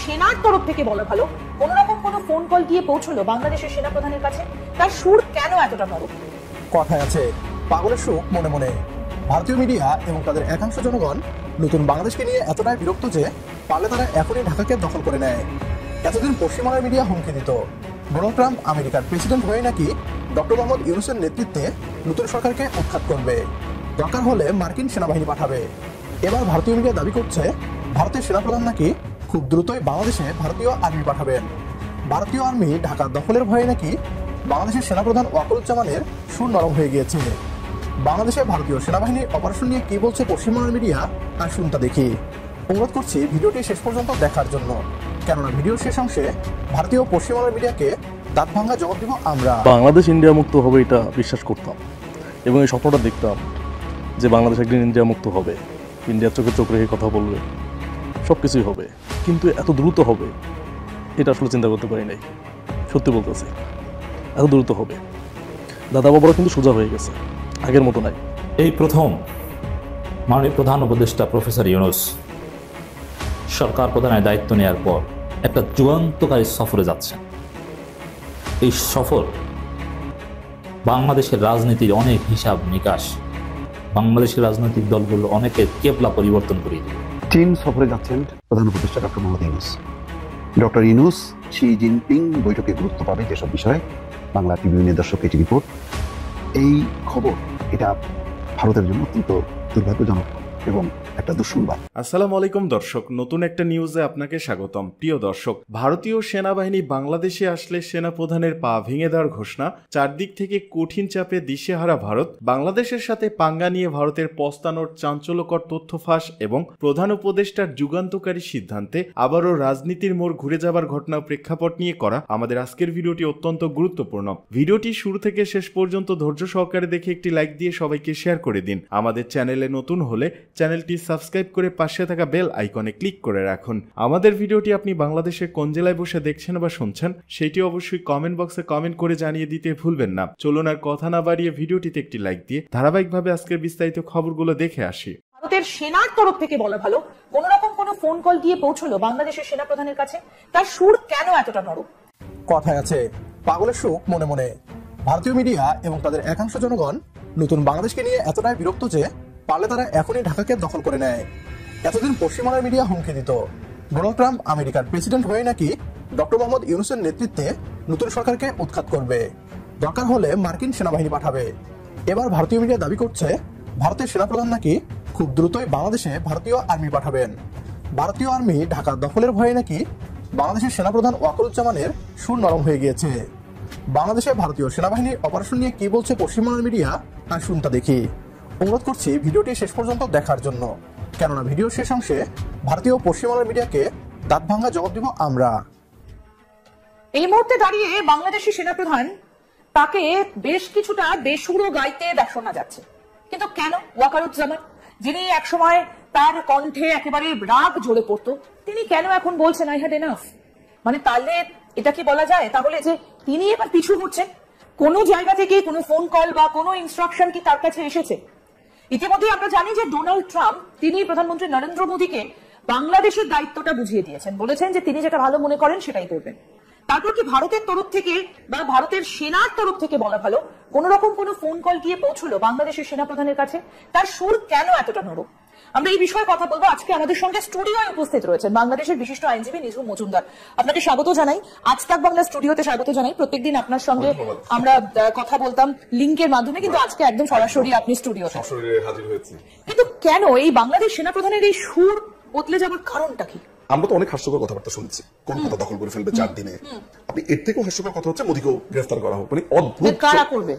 সেনার তরফ থেকে বলা ভালো, কোন রকম কোনো ফোন কল গিয়ে পৌঁছলো বাংলাদেশের সেনাপ্রধানের কাছে? তার সুর কেন এতটা নরম? কথায় আছে, পাগলের সুখ মনে মনে। ভারতীয় মিডিয়া এবং তাদের একাংশ জনগণ নতুন বাংলাদেশকে নিয়ে এতটাই বিরক্ত যে পারলে তারা এখনই ঢাকাকে দখল করে নেয়। এতদিন পশ্চিমবঙ্গের মিডিয়া হুমকি দিত, ডোনাল্ড ট্রাম্প আমেরিকার প্রেসিডেন্ট হয়ে নাকি ডক্টর মোহাম্মদ ইউনূসের নেতৃত্বে নতুন সরকারকে উৎখাত করবে, দরকার হলে মার্কিন সেনাবাহিনী পাঠাবে। এবার ভারতীয় মিডিয়া দাবি করছে ভারতের সেনাপ্রধান নাকি খুব দ্রুতই বাংলাদেশে ভারতীয় আর্মি পাঠাবেন। ভারতীয় আর্মি ঢাকা দখলের ভয়ে নাকি বাংলাদেশের সেনাপ্রধান ওয়াকারুজ্জামানের সুর নরম হয়ে গিয়েছে। বাংলাদেশে ভারতীয় সেনাবাহিনীর অপারেশন নিয়ে কি বলছে পশ্চিমবঙ্গের মিডিয়া, আর শুনতে দেখি। অনুরোধ করছি ভিডিওটি শেষ পর্যন্ত দেখার জন্য, কেননা ভিডিওর শেষ অংশে ভারতীয় পশ্চিমবঙ্গের মিডিয়াকে দাঁত ভাঙা জবাব দিব আমরা। বাংলাদেশ ইন্ডিয়া মুক্ত হবে এটা বিশ্বাস করতাম এবং এই স্বপ্নটা দেখতাম যে বাংলাদেশ একদিন ইন্ডিয়া মুক্ত হবে, ইন্ডিয়ার চোখে চোখ রেখে কথা বলবে, সব কিছুই হবে, কিন্তু এত দ্রুত হবে এটা আসলে চিন্তা করতে পারি নাই। সত্যি বলতেছি, এত দ্রুত হবে। দাদা বাবারা কিন্তু সোজা হয়ে গেছে, আগের মতো নাই। এই প্রথম মাননীয় প্রধান উপদেষ্টা প্রফেসর ইউনূস সরকার প্রধানের দায়িত্ব নেওয়ার পর একটা যুগান্তকারী সফরে যাচ্ছেন। এই সফর বাংলাদেশের রাজনীতির অনেক হিসাব নিকাশ, বাংলাদেশের রাজনৈতিক দলগুলো অনেকের কেবলা পরিবর্তন করে দেবে। চীন সফরে যাচ্ছেন প্রধান উপদেষ্টা doctor Mohammad Yunus. Doctor Yunus Xi Jinping বৈঠকে গুরুত্ব পাবে যেসব বিষয়ে বাংলা টিভি দর্শক এটি রিপোর্ট। এই খবর এটা ভারতের জন্য অত্যন্ত দুর্ভাগ্যজনক এবং একটা দুঃসংবাদ। আসসালামু আলাইকুম দর্শক, নতুন একটা নিউজে আপনাকে স্বাগতম। প্রিয় দর্শক, ভারতীয় সেনাবাহিনী বাংলাদেশে আসলে সেনাপ্রধানের পা ভেঙে দেওয়ার ঘোষণা, চারদিক থেকে কঠিন চাপে দিশেহারা ভারত, বাংলাদেশের সাথে পাঙ্গা নিয়ে ভারতের পস্তানোর চাঞ্চল্যকর তথ্য ফাঁস এবং প্রধান উপদেষ্টার যুগান্তকারী সিদ্ধান্তে আবারও রাজনীতির মোড় ঘুরে যাবার ঘটনা প্রেক্ষাপট নিয়ে করা আমাদের আজকের ভিডিওটি অত্যন্ত গুরুত্বপূর্ণ। ভিডিওটি শুরু থেকে শেষ পর্যন্ত ধৈর্য সহকারে দেখে একটি লাইক দিয়ে সবাইকে শেয়ার করে দিন। আমাদের চ্যানেলে নতুন হলে চ্যানেলটি সাবস্ক্রাইব করে পাশে থাকা বেল আইকনে ক্লিক করে রাখুন। আমাদের ভিডিওটি আপনি বাংলাদেশের কোন জেলায় বসে দেখছেন বা শুনছেন সেটি অবশ্যই কমেন্ট বক্সে কমেন্ট করে জানিয়ে দিতে ভুলবেন না। চলুন আর কথা না বাড়িয়ে ভিডিওটিতে একটি লাইক দিয়ে ধারাবাহিকভাবে আজকের বিস্তারিত খবরগুলো দেখে আসি। ভারতের সেনার তরফ থেকে বলা ভালো, কোন রকম কোনো ফোন কল গিয়ে পৌঁছলো বাংলাদেশের সেনাপ্রধানের কাছে? তার সুর কেন এতটা নরম? কথায় আছে, পাগলের সুখ মনে মনে। ভারতীয় মিডিয়া এবং তাদের একাংশ জনগণ নতুন বাংলাদেশকে নিয়ে এতটাই বিরক্ত যে পারলে তারা এখনই ঢাকাকে দখল করে নেয়। এতদিন পশ্চিমবঙ্গের মিডিয়া হুমকি দিত, ডোনাল্ড ট্রাম্প আমেরিকার প্রেসিডেন্ট হয়ে নাকি ডক্টর মোহাম্মদ ইউনূসের নেতৃত্বে নতুন সরকারকে উৎখাত করবে, দরকার হলে মার্কিন সেনাবাহিনী পাঠাবে। এবার ভারতীয় মিডিয়া দাবি করছে ভারতের সেনাপ্রধান নাকি খুব দ্রুতই বাংলাদেশে ভারতীয় আর্মি পাঠাবেন। ভারতীয় আর্মি ঢাকা দখলের ভয়ে নাকি বাংলাদেশের সেনাপ্রধান ওয়াকারুজ্জামানের সুর নরম হয়ে গিয়েছে। বাংলাদেশে ভারতীয় সেনাবাহিনীর অপারেশন নিয়ে কি বলছে পশ্চিমবঙ্গের মিডিয়া, আর শুনতে দেখি। অনুরোধ করছি ভিডিওটি শেষ পর্যন্ত দেখার জন্য, কেননা ভিডিওর শেষ অংশে ভারতীয় পশ্চিমবঙ্গের মিডিয়াকে দাঁত ভাঙা জবাব দিব আমরা। এই মুহূর্তে দাঁড়িয়ে বাংলাদেশের সেনাপ্রধান তাকে বেশ কিছুটা বেসুরো গাইতে শোনা যাচ্ছে, কিন্তু কেন? ওয়াকারুজ্জামান, যিনি একসময় তার কণ্ঠে একেবারে রাগ ঝরে পড়তো, তিনি কেন এখন বলছেন আই হ্যাড এনাফ? মানে তাহলে এটা কি বলা যায় তাহলে যে তিনি এবার পিছু হচ্ছেন? কোন জায়গা থেকে কোনো ফোন কল বা কোনো ইনস্ট্রাকশন কি তার কাছে এসেছে? ইতিমধ্যে আমরা জানি যে ডোনাল্ড ট্রাম্প তিনি প্রধানমন্ত্রী নরেন্দ্র মোদীকে বাংলাদেশের দায়িত্বটা বুঝিয়ে দিয়েছেন, বলেছেন যে তিনি যেটা ভালো মনে করেন সেটাই করবেন। তারপর কি ভারতের তরফ থেকে বা ভারতের সেনার তরফ থেকে বলা ভালো, কোন রকম কোনো ফোন কল গিয়ে পৌঁছলো বাংলাদেশের সেনাপ্রধানের কাছে? তার সুর কেন এতটা নরম? আমরা এই বিষয়ে কথা বলবো। আজকে আমাদের সঙ্গে স্টুডিওয় উপস্থিত রয়েছেন বাংলাদেশের বিশিষ্ট আইনজীবী নিঝুম মজুমদার। আপনাকে স্বাগত জানাই, আজ তাক বাংলা স্টুডিওতে স্বাগত জানাই। প্রত্যেকদিন আপনার সঙ্গে আমরা কথা বলতাম লিঙ্কের মাধ্যমে, কিন্তু আজকে একদম সরাসরি আপনি স্টুডিওতে হাজির হয়েছি। কিন্তু কেন এই বাংলাদেশ সেনাপ্রধানের এই সুর বদলে যাওয়ার কারণটা কি? আমরা তো অনেক হাস্যকর কথাবার্তা শুনছি, কলকাতা দখল করে ফেলবে 4 দিনে। আপনি এর থেকেও হাস্যকর কথা হচ্ছে মোদীকেও গ্রেফতার করা হোক, মানে অদ্ভুত। কারা করবে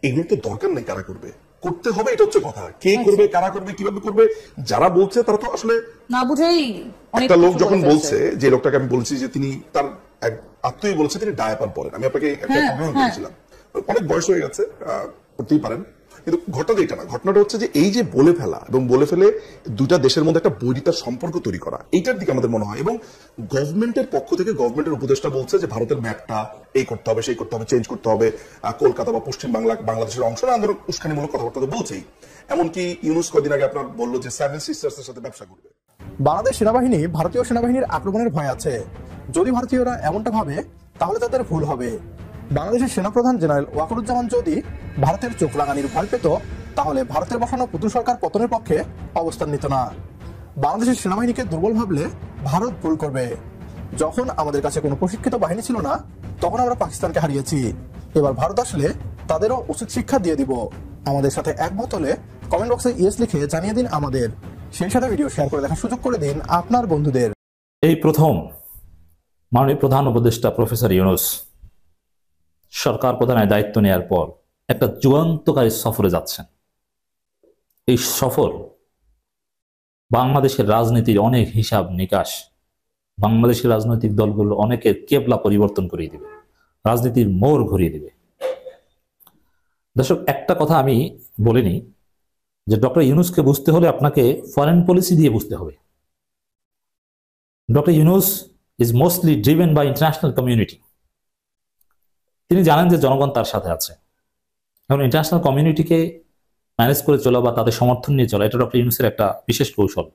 এগুলো তো দরকার নেই, কারা করবে, করতে হবে, এটা হচ্ছে কথা। কে করবে, কারা করবে, কিভাবে করবে, যারা বলছে তারা তো আসলে না বুঝেই। একটা লোক যখন বলছে, যে লোকটাকে আমি বলছি যে তিনি তার এক আত্মীয় বলছে তিনি ডায়াপার পরেন, আমি আপনাকে একটা উদাহরণ দিয়েছিলাম, অনেক বয়স হয়ে গেছে, করতেই পারেন, কিন্তু ঘটনা এটা না। ঘটনাটা হচ্ছে যে এই যে বলে ফেলা এবং বলে ফেলে দুটা দেশের মধ্যে একটা বৈরিতার সম্পর্ক তৈরি করা, এইটার দিকে আমাদের মনে হয়। এবং গভর্নমেন্টের পক্ষ থেকে গভর্নমেন্টের উপদেষ্টা বলছে যে ভারতের ম্যাপটা এই করতে হবে, সেই করতে হবে, চেঞ্জ করতে হবে, কলকাতা বা পশ্চিম বাংলা বাংলাদেশের অংশ না, আমরা উস্কানিমূলক কথাবার্তা তো বলছেই। এমনকি ইউনূস কদিন আগে আপনার বললো যে 7 সিস্টার্স এর সাথে ব্যবসা করবে। বাংলাদেশ সেনাবাহিনী ভারতীয় সেনাবাহিনীর আক্রমণের ভয় আছে। যদি ভারতীয়রা এমনটা ভাবে তাহলে তাদের ভুল হবে। বাংলাদেশের সেনাপ্রধান জেনারেল ওয়াকারুজ্জামান যদি ভারতের চোখ রাঙানির ভয় পেত তাহলে ভারতের বসানো পুতুল সরকার পতনের পক্ষে অবস্থান নিত না। বাংলাদেশের সেনাবাহিনীকে দুর্বল ভাবলে ভারত ভুল করবে। যখন আমাদের কাছে কোনো প্রশিক্ষিত বাহিনী ছিল না তখন আমরা পাকিস্তানকে হারিয়েছি। এবার ভারত আসলে তাদেরও উচিত শিক্ষা দিয়ে দিব। আমাদের সাথে একমত হলে কমেন্ট বক্সে ইয়েস লিখে জানিয়ে দিন আমাদের। সেই সাথে ভিডিও শেয়ার করে দেখার সুযোগ করে দিন আপনার বন্ধুদের। এই প্রথম মাননীয় প্রধান উপদেষ্টা প্রফেসর ইউনূস সরকার প্রধানের দায়িত্ব নেওয়ার পর একটা যুগান্তকারী সফরে যাচ্ছেন। এই সফর বাংলাদেশের রাজনীতির অনেক হিসাব নিকাশ, বাংলাদেশের রাজনৈতিক দলগুলো অনেকের কেবলা পরিবর্তন করিয়ে দিবে, রাজনীতির মোড় ঘুরিয়ে দিবে। দর্শক, একটা কথা আমি বলিনি যে ডক্টর ইউনূসকে বুঝতে হলে আপনাকে ফরেন পলিসি দিয়ে বুঝতে হবে। Doctor Yunus is mostly driven by international community. তিনি জানেন যে জনগণ তার সাথে আছে, এবং ইন্টারন্যাশনাল কমিউনিটিকে ম্যানেজ করে চলা বা তাদের সমর্থন নিয়ে চলা এটা ডক্টর ইউনূসের একটা বিশেষ কৌশল।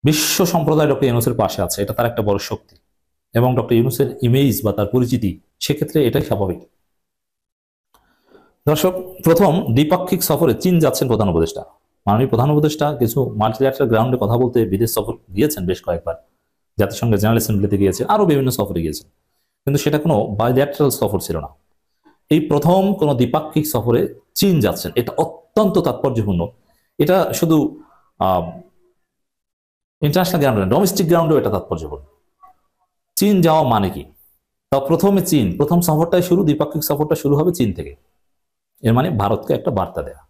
বিশ্ব সম্প্রদায় ডক্টর ইউনূসের পাশে আছে, এটা তার একটা বড় শক্তি, এবং ডক্টর ইউনূসের ইমেজ বা তার পরিচিতি সেক্ষেত্রে এটাই স্বাভাবিক। দর্শক, প্রথম দ্বিপাক্ষিক সফরে চীন যাচ্ছেন প্রধান উপদেষ্টা। মাননীয় প্রধান উপদেষ্টা কিছু মাল্টিল্যাটারাল গ্রাউন্ডে কথা বলতে বিদেশ সফর গিয়েছেন বেশ কয়েকবার, জাতিসংঘের জেনারেল অ্যাসেম্বলিতে গিয়েছেন, আরো বিভিন্ন সফরে গিয়েছেন, কিন্তু সেটা কোনো বাইল্যাটারাল সফর ছিল না। এই প্রথম কোনো দ্বিপাক্ষিক সফরে চীন যাচ্ছেন, এটা অত্যন্ত তাৎপর্যপূর্ণ। এটা শুধু ইন্টারন্যাশনাল গ্রাউন্ডে, ডোমেস্টিক গ্রাউন্ডেও এটা তাৎপর্যপূর্ণ। চীন যাওয়া মানে কি? তা প্রথমে চীন, প্রথম সফরটাই শুরু, দ্বিপাক্ষিক সফরটা শুরু হবে চীন থেকে। এর মানে ভারতকে একটা বার্তা দেয়া,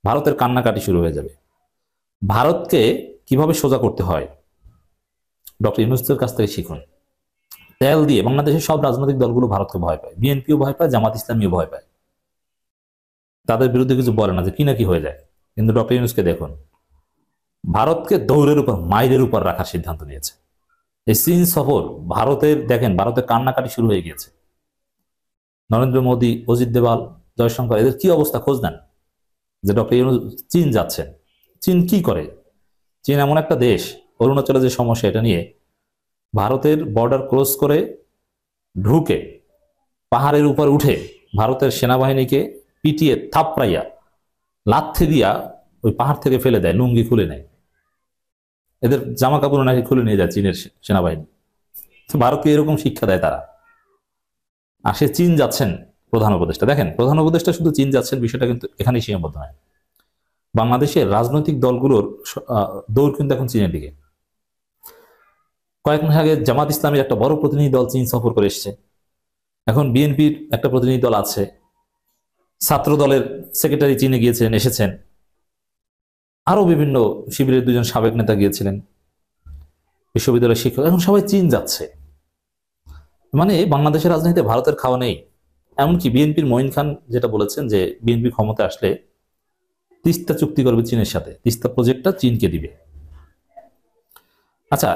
ভারতের কান্নাকাটি শুরু হয়ে যাবে। ভারতকে কিভাবে সোজা করতে হয় ডক্টর ইউনূসের কাছ থেকে শিখুন। তেল দিয়ে বাংলাদেশের সব রাজনৈতিক দলগুলো ভারতকে ভয় পায়, বিএনপিও ভয় পায়, জামাত ইসলামীও ভয় পায়, তাদের বিরুদ্ধে কিছু বলে না যে কি না কি হয়ে যায়। কিন্তু ডক্টর ইউনূসকে দেখুন, ভারতকে দৌড়ের উপর, মাইলের উপর রাখার সিদ্ধান্ত নিয়েছে। এই চীন সফর ভারতের, দেখেন ভারতের কান্নাকাটি শুরু হয়ে গিয়েছে। নরেন্দ্র মোদী, অজিত দেওয়াল, জয়শঙ্কর, এদের কি অবস্থা খোঁজ নেন যে ডক্টর ইউনূস চীন যাচ্ছেন। চীন কি করে? চীন এমন একটা দেশ, অরুণাচলে যে সমস্যা এটা নিয়ে ভারতের বর্ডার ক্রস করে ঢুকে পাহাড়ের উপর উঠে ভারতের সেনাবাহিনীকে পিটিয়ে থাপড়াইয়া লাথি দিয়া ওই পাহাড় থেকে ফেলে দেয়, লুঙ্গি খুলে নেয়, এদের জামা কাপড় নাকি খুলে নিয়ে যায় চীনের সেনাবাহিনী। ভারতকে এরকম শিক্ষা দেয় তারা। আর সে চীন যাচ্ছেন প্রধান উপদেষ্টা। দেখেন, প্রধান উপদেষ্টা শুধু চীন যাচ্ছেন বিষয়টা কিন্তু এখানেই সীমাবদ্ধ নয়। বাংলাদেশের রাজনৈতিক দলগুলোর দৌড় কিন্তু এখন চীনের দিকে। কয়েক মাস আগে জামাত ইসলামের একটা বড় প্রতিনিধি দল চীন সফর করে এসছে, এখন বিএনপির একটা প্রতিনিধি দল আছে, ছাত্র দলের সেক্রেটারি চীনে গিয়েছেন, এসেছেন, আরো বিভিন্ন শিবিরের দুজন সাবেক নেতা গিয়েছিলেন, বিশ্ববিদ্যালয়ের শিক্ষক, এখন সবাই চীন যাচ্ছে। মানে বাংলাদেশের রাজনীতিতে ভারতের খাওয়া নেই। এমনকি বিএনপির মঈন খান যেটা বলেছেন যে বিএনপি ক্ষমতা আসলে তিস্তা চুক্তি করবে চীনের সাথে, তিস্তা প্রজেক্টটা চীনকে দিবে। আচ্ছা,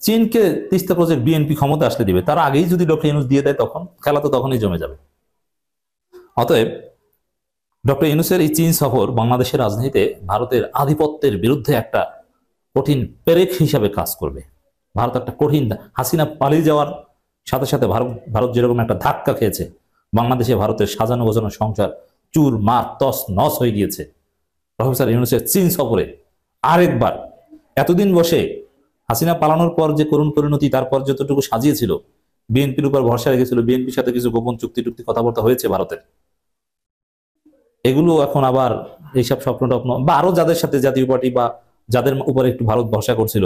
চীনকে তিস্তা প্রজেক্ট বিএনপি ক্ষমতা আসলে দিবে, তার আগেই যদি ডক্টর ইউনূস দিয়ে দেয় তখন খেলা তো তখনই জমে যাবে। অতএব ডক্টর ইউনূসের এই চীন সফর বাংলাদেশের রাজনীতিতে ভারতের আধিপত্যের বিরুদ্ধে একটা কঠিন পেরেক হিসাবে কাজ করবে। ভারত একটা কঠিন, হাসিনা পালিয়ে যাওয়ার সাথে সাথে ভারত যেরকম একটা ধাক্কা খেয়েছে, বাংলাদেশে ভারতের সাজানো গোছানো সংসার চুর মার তস নস হয়ে গিয়েছে। প্রফেসর ইউনূসের চীন সফরে আরেকবার, এতদিন বসে হাসিনা পালানোর পর যে করুণ পরিণতি, তারপর যতটুকু সাজিয়েছিল, বিএনপির উপর ভরসা রেখেছিল, বিএনপির সাথে কিছু গোপন চুক্তি কথাবার্তা হয়েছে ভারতের, এগুলো এখন আবার এইসব স্বপ্ন টপ্ন বা আরো যাদের সাথে জাতীয় পার্টি বা যাদের উপর একটু ভারত ভরসা করছিল,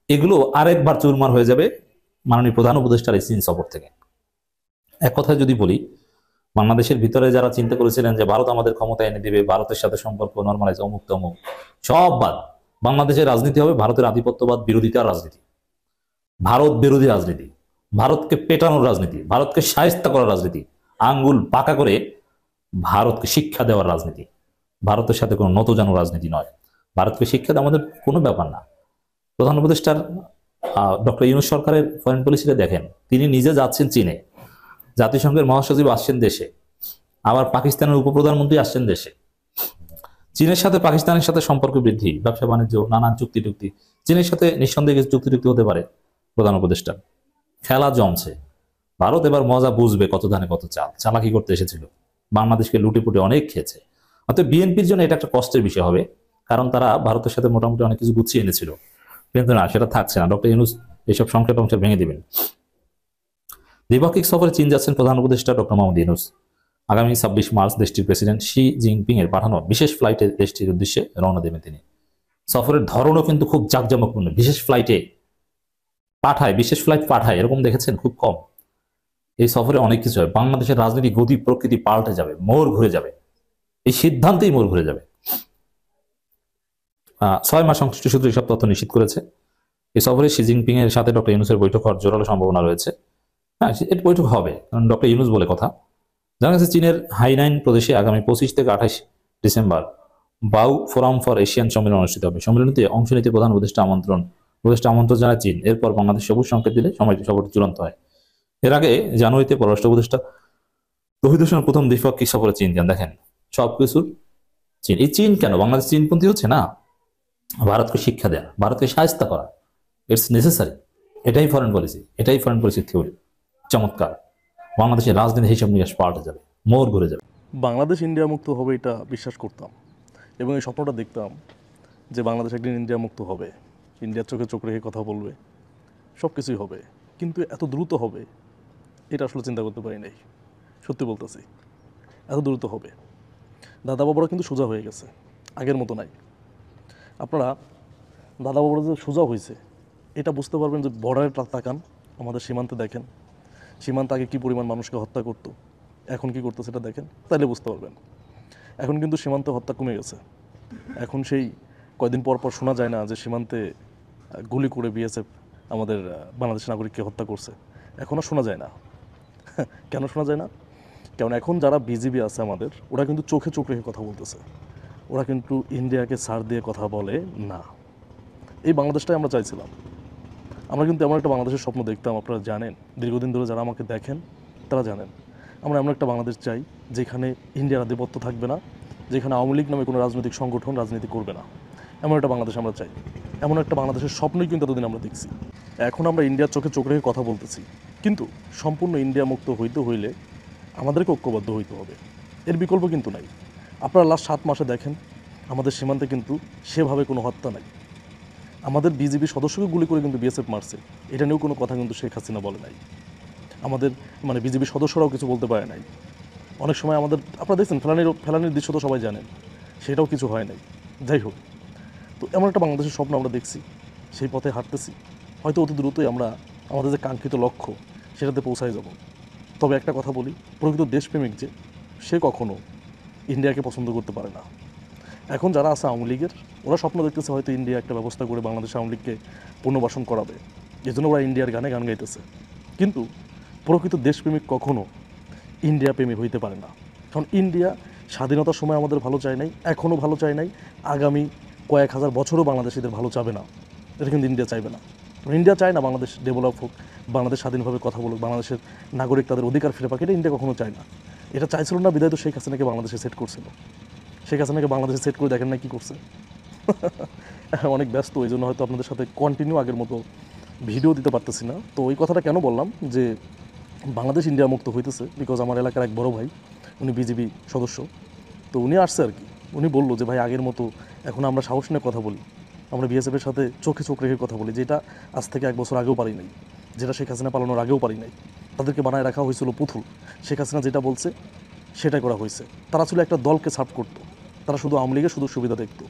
এগুলো আরেকবার চুরমার হয়ে যাবে মাননীয় প্রধান উপদেষ্টার এই চীন সফর থেকে। এক কথায় যদি বলি, বাংলাদেশের ভিতরে যারা চিন্তা করেছিলেন যে ভারত আমাদের ক্ষমতা এনে দিবে, ভারতের সাথে সম্পর্ক নর্মালাইজ, অমুক তমুক, সব বাদ। বাংলাদেশের রাজনীতি হবে ভারতের আধিপত্যবাদ বিরোধিতার রাজনীতি, ভারত বিরোধী রাজনীতি, ভারতকে পেটানোর রাজনীতি, ভারতকে শায়েস্তা করার রাজনীতি, আঙ্গুল বাঁকা করে ভারতকে শিক্ষা দেওয়ার রাজনীতি। ভারতের সাথে কোনো নতজানো রাজনীতি নয়। ভারতকে শিক্ষা দেওয়া আমাদের কোনো ব্যাপার না। প্রধান উপদেষ্টার ডক্টর ইউনূস সরকারের ফরেন পলিসিটা দেখেন, তিনি নিজে যাচ্ছেন চীনে, জাতিসংঘের মহাসচিব আসছেন দেশে, আবার পাকিস্তানের উপপ্রধানমন্ত্রী আসছেন দেশে। চীনের সাথে পাকিস্তানের সাথে সম্পর্ক বৃদ্ধি, ব্যবসা বাণিজ্য, নানান চুক্তি টুক্তি, চীনের সাথে নিঃসন্দেহে কিছু চুক্তি টুক্তি হতে পারে প্রধান উপদেষ্টা। খেলা জমছে, ভারত এবার মজা বুঝবে কত ধানে কত চাল, চালাকি করতে এসেছিল, বাংলাদেশকে লুটে পুটে অনেক খেয়েছে। অর্থাৎ বিএনপির জন্য এটা একটা কষ্টের বিষয় হবে, কারণ তারা ভারতের সাথে মোটামুটি অনেক কিছু গুছিয়ে এনেছিল, কিন্তু না, সেটা থাকছে না। ডক্টর ইউনূস এইসব সংক্ষেপ ভেঙে দিবেন। দ্বিপাক্ষিক সফরে চীন যাচ্ছেন প্রধান উপদেষ্টা ডক্টর মোহাম্মদ ইউনূস। আগামী 26 মার্চ দেশটির প্রেসিডেন্ট শি জিনপিং এর পাঠানো বিশেষ ফ্লাইটে দেশটির উদ্দেশ্যে রওনা দেবেন তিনি। সফরের ধরনও কিন্তু খুব জাঁকজমকপূর্ণ। বিশেষ ফ্লাইট পাঠায় এরকম দেখেছেন খুব কম। এই সফরে অনেক কিছু হয়। বাংলাদেশের রাজনীতি গতি প্রকৃতি পাল্টে যাবে, মোড় ঘুরে যাবে, এই সিদ্ধান্তেই মোড় ঘুরে যাবে। 6 মাস সংশ্লিষ্ট সূত্র এসব তথ্য নিশ্চিত করেছে। এই সফরে শি জিনপিং এর সাথে ডক্টর ইউনূসের বৈঠক হওয়ার জোরালো সম্ভাবনা রয়েছে। হ্যাঁ, এর বৈঠক হবে, কারণ ডক্টর ইউনূস বলে কথা। জানা গেছে চীনের হাইনাইন প্রদেশে আগামী 25 থেকে 28 ডিসেম্বর বাউ ফোরাম ফর এশিয়ান সম্মেলন অনুষ্ঠিত হবে। সম্মেলনীতে অংশ নিতে প্রধান উপদেষ্টা আমন্ত্রণ জানায় চীন। এরপর বাংলাদেশ সবুজ সংকেত দিলে সফরটি চূড়ান্ত হয়। এর আগে জানুয়ারিতে পররাষ্ট্র উপদেষ্টা তৌহিদ হোসেন প্রথম দ্বিপাক্ষিক সফরে চীন যান। দেখেন সবকিছুর চীন। এই চীন কেন বাংলাদেশ চীনপন্থী হচ্ছে না? ভারতকে শিক্ষা দেয়া, ভারতকে সাহায্য করা, ইটস নেসেসারি। এটাই ফরেন পলিসি থিওরি। চমৎকার। বাংলাদেশের রাজনীতি হিসাব নিকাশ পাল্টে যাবে, মোড় ঘুরে যাবে। বাংলাদেশ ইন্ডিয়া মুক্ত হবে এটা বিশ্বাস করতাম, এবং এই স্বপ্নটা দেখতাম যে বাংলাদেশ একদিন ইন্ডিয়া মুক্ত হবে, ইন্ডিয়ার চোখে চোখ রেখে কথা বলবে, সব কিছুই হবে। কিন্তু এত দ্রুত হবে এটা আসলে চিন্তা করতে পারি নাই। সত্যি বলতেছি, এত দ্রুত হবে। দাদা বাবারা কিন্তু সোজা হয়ে গেছে, আগের মতো নাই। আপনারা দাদা বাবারা যে সোজা হয়েছে এটা বুঝতে পারবেন যে বর্ডারে তাকান, আমাদের সীমান্তে দেখেন, সীমান্তে আগে কী পরিমাণ মানুষকে হত্যা করতো, এখন কি করতো সেটা দেখেন, তাহলে বুঝতে পারবেন। এখন কিন্তু সীমান্তে হত্যা কমে গেছে। এখন সেই কয়দিন পর পর শোনা যায় না যে সীমান্তে গুলি করে বিএসএফ আমাদের বাংলাদেশ নাগরিককে হত্যা করছে, এখনও শোনা যায় না। কেন শোনা যায় না? কারণ এখন যারা বিজিবি আছে আমাদের, ওরা কিন্তু চোখে চোখ রেখে কথা বলতেছে। ওরা কিন্তু ইন্ডিয়াকে ছাড় দিয়ে কথা বলে না। এই বাংলাদেশটাই আমরা চাইছিলাম। আমরা কিন্তু এমন একটা বাংলাদেশের স্বপ্ন দেখতাম, আপনারা জানেন, দীর্ঘদিন ধরে যারা আমাকে দেখেন তারা জানেন। আমরা এমন একটা বাংলাদেশ চাই যেখানে ইন্ডিয়ার আধিপত্য থাকবে না, যেখানে আওয়ামী লীগ নামে কোনো রাজনৈতিক সংগঠন রাজনীতি করবে না। এমন একটা বাংলাদেশ আমরা চাই। এমন একটা বাংলাদেশের স্বপ্নই কিন্তু এতদিন আমরা দেখছি। এখন আমরা ইন্ডিয়ার চোখে চোখ রেখে কথা বলতেছি, কিন্তু সম্পূর্ণ ইন্ডিয়া মুক্ত হইতে হইলে আমাদেরকে ঐক্যবদ্ধ হইতে হবে। এর বিকল্প কিন্তু নাই। আপনারা লাস্ট 7 মাসে দেখেন আমাদের সীমান্তে কিন্তু সেভাবে কোনো হত্যা নাই। আমাদের বিজিবি সদস্যকে গুলি করে কিন্তু বিএসএফ মারছে, এটা নিয়েও কোনো কথা কিন্তু শেখ হাসিনা বলে নাই। আমাদের বিজিবি সদস্যরাও কিছু বলতে পারে নাই। অনেক সময় আমাদের আপনারা দেখছেন ফেলানির দৃশ্য তো সবাই জানেন, সেটাও কিছু হয় নাই। যাই হোক, তো এমন একটা বাংলাদেশের স্বপ্ন আমরা দেখছি, সেই পথে হাঁটতেছি। হয়তো অতি দ্রুতই আমরা আমাদের যে কাঙ্ক্ষিত লক্ষ্য সেটাতে পৌঁছায় যাব। তবে একটা কথা বলি, প্রকৃত দেশপ্রেমিক যে, সে কখনো ইন্ডিয়াকে পছন্দ করতে পারে না। এখন যারা আছে আওয়ামী লীগের, ওরা স্বপ্ন দেখতেছে হয়তো ইন্ডিয়া একটা ব্যবস্থা করে বাংলাদেশ আওয়ামী লীগকে পুনর্বাসন করাবে, এজন্য ওরা ইন্ডিয়ার গানে গান গাইতেছে। কিন্তু প্রকৃত দেশপ্রেমিক কখনো ইন্ডিয়া প্রেমী হইতে পারে না। কারণ ইন্ডিয়া স্বাধীনতার সময় আমাদের ভালো চায় নাই, এখনও ভালো চায় নাই, আগামী কয়েক হাজার বছরও বাংলাদেশিদের ভালো চাবে না। এটা কিন্তু ইন্ডিয়া চাইবে না। ইন্ডিয়া চায় না বাংলাদেশ ডেভেলপ হোক, বাংলাদেশ স্বাধীনভাবে কথা বলুক, বাংলাদেশের নাগরিক তাদের অধিকার ফিরে পাক। এটা ইন্ডিয়া কখনো চায় না। এটা চাইছিল না বিদায় তো শেখ হাসিনাকে বাংলাদেশে সেট করছিল। শেখ হাসিনাকে বাংলাদেশে সেট করে দেখেন না কী করছে। অনেক ব্যস্ত, ওই জন্য হয়তো আপনাদের সাথে কন্টিনিউ আগের মতো ভিডিও দিতে পারতেছি না। তো ওই কথাটা কেন বললাম যে বাংলাদেশ ইন্ডিয়া মুক্ত হইতেছে, বিকজ আমার এলাকার এক বড় ভাই, উনি বিজিবি সদস্য, তো উনি আসছে আর কি। উনি বললো যে ভাই আগের মতো এখন আমরা সাহস নিয়ে কথা বলি, আমরা বিএসএফের সাথে চোখে চোখ রেখে কথা বলি, যেটা আজ থেকে 1 বছর আগেও পারি নাই, যেটা শেখ হাসিনা পালানোর আগেও পারি নাই। তাদেরকে বানায় রাখা হয়েছিল পুতুল। শেখ হাসিনা যেটা বলছে সেটাই করা হয়েছে। তারা ছিল একটা দলকে সার্ভ করতো, তারা শুধু আওয়ামী লীগের সুযোগ সুবিধা দেখতো।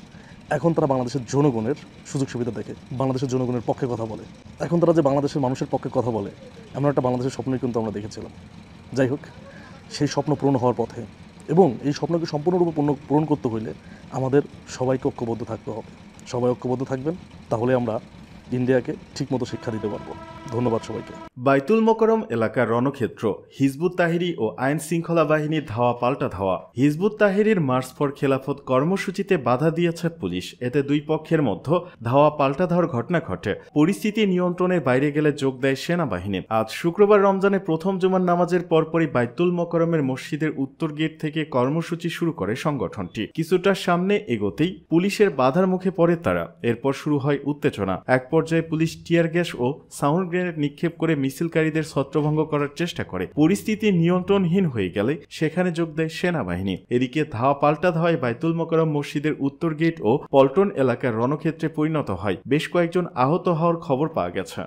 এখন তারা বাংলাদেশের জনগণের সুযোগ সুবিধা দেখে, বাংলাদেশের জনগণের পক্ষে কথা বলে। এখন তারা যে বাংলাদেশের মানুষের পক্ষে কথা বলে, এমন একটা বাংলাদেশের স্বপ্নই কিন্তু আমরা দেখেছিলাম। যাই হোক, সেই স্বপ্ন পূরণ হওয়ার পথে, এবং এই স্বপ্নকে সম্পূর্ণরূপে পূরণ করতে হইলে আমাদের সবাইকে ঐক্যবদ্ধ থাকতে হবে। সবাই ঐক্যবদ্ধ থাকবেন, তাহলে আমরা ইন্ডিয়াকে ঠিকমতো শিক্ষা দিতে পারবো। ধন্যবাদ সবাইকে। বাইতুল মোকাররম এলাকার রণক্ষেত্র, হিজবুত তাহরির ও আইন শৃঙ্খলা বাহিনীর ধাওয়া পাল্টা ধাওয়া। হিজবুত তাহরির মার্চ ফর খেলাফত কর্মসূচিতে বাধা দিয়েছে পুলিশ, এতে দুই পক্ষের মধ্যে ধাওয়া পাল্টা ধাওয়ার ঘটনা ঘটে। পরিস্থিতি নিয়ন্ত্রণের বাইরে গেলে যোগ দেয় সেনাবাহিনী। আজ শুক্রবার রমজানের প্রথম জুমার নামাজের পরপরই বাইতুল মোকাররমের মসজিদের উত্তর গেট থেকে কর্মসূচি শুরু করে সংগঠনটি। কিছুটা সামনে এগোতেই পুলিশের বাধার মুখে পড়ে তারা। এরপর শুরু হয় উত্তেজনা। এক পর্যায়ে পুলিশ টিয়ার গ্যাস ও সাউন্ড গ্রেনেড নিক্ষেপ করে মিছিলকারীদের ছত্রভঙ্গ করার চেষ্টা করে। পরিস্থিতি নিয়ন্ত্রণহীন হয়ে গেলে সেখানে যোগ দেয় সেনাবাহিনী। এদিকে ধাওয়া পাল্টা ধাওয়ায় বাইতুল মোকাররম মসজিদের উত্তর গেট ও পল্টন এলাকার রণক্ষেত্রে পরিণত হয়। বেশ কয়েকজন আহত হওয়ার খবর পাওয়া গেছে।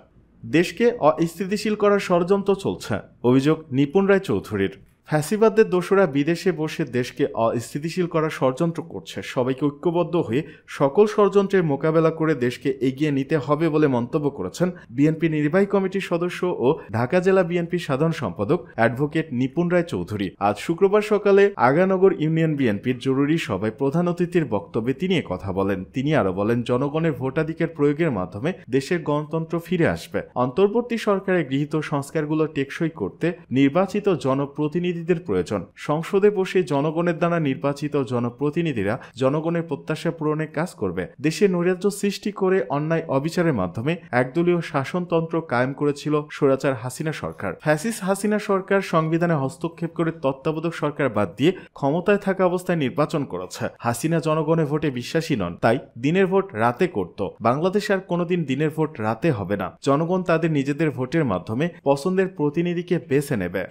দেশকে অস্থিতিশীল করার ষড়যন্ত্র চলছে, অভিযোগ নিপুণ রায় চৌধুরীর। ফ্যাসিবাদদের দোসরা বিদেশে বসে দেশকে অস্থিতিশীল করার ষড়যন্ত্র করছে। সবাইকে ঐক্যবদ্ধ হয়ে সকল ষড়যন্ত্রের মোকাবেলা করে দেশকে এগিয়ে নিতে হবে বলে মন্তব্য করেছেন বিএনপি নির্বাহী কমিটির সদস্য ও ঢাকা জেলা বিএনপির সাধারণ সম্পাদক অ্যাডভোকেট নিপুণ রায় চৌধুরী। আজ শুক্রবার সকালে আগানগর ইউনিয়ন বিএনপির জরুরি সভায় প্রধান অতিথির বক্তব্যে তিনি কথা বলেন। তিনি আরো বলেন, জনগণের ভোটাধিকার প্রয়োগের মাধ্যমে দেশের গণতন্ত্র ফিরে আসবে। অন্তর্বর্তী সরকারের গৃহীত সংস্কারগুলো টেকসই করতে নির্বাচিত জনপ্রতিনিধি প্রয়োজন। সংসদে বসে জনগণের দ্বারা নির্বাচিত জনপ্রতিনিধিরা জনগণের প্রত্যাশা পূরণে কাজ করবে। দেশে নৈরাজ্য সৃষ্টি করে অন্যায় অবিচারের মাধ্যমে একদলীয় শাসনতন্ত্র কায়েম করেছিল স্বৈরাচার হাসিনা সরকার। ফ্যাসিস্ট হাসিনা সরকার সংবিধানে হস্তক্ষেপ করে তত্ত্বাবধায়ক সরকার বাদ দিয়ে ক্ষমতায় থাকা অবস্থায় নির্বাচন করেছে। হাসিনা জনগণের ভোটে বিশ্বাসী নন, তাই দিনের ভোট রাতে করত। বাংলাদেশ আর কোনোদিন দিনের ভোট রাতে হবে না। জনগণ তাদের নিজেদের ভোটের মাধ্যমে পছন্দের প্রতিনিধিকে বেছে নেবে।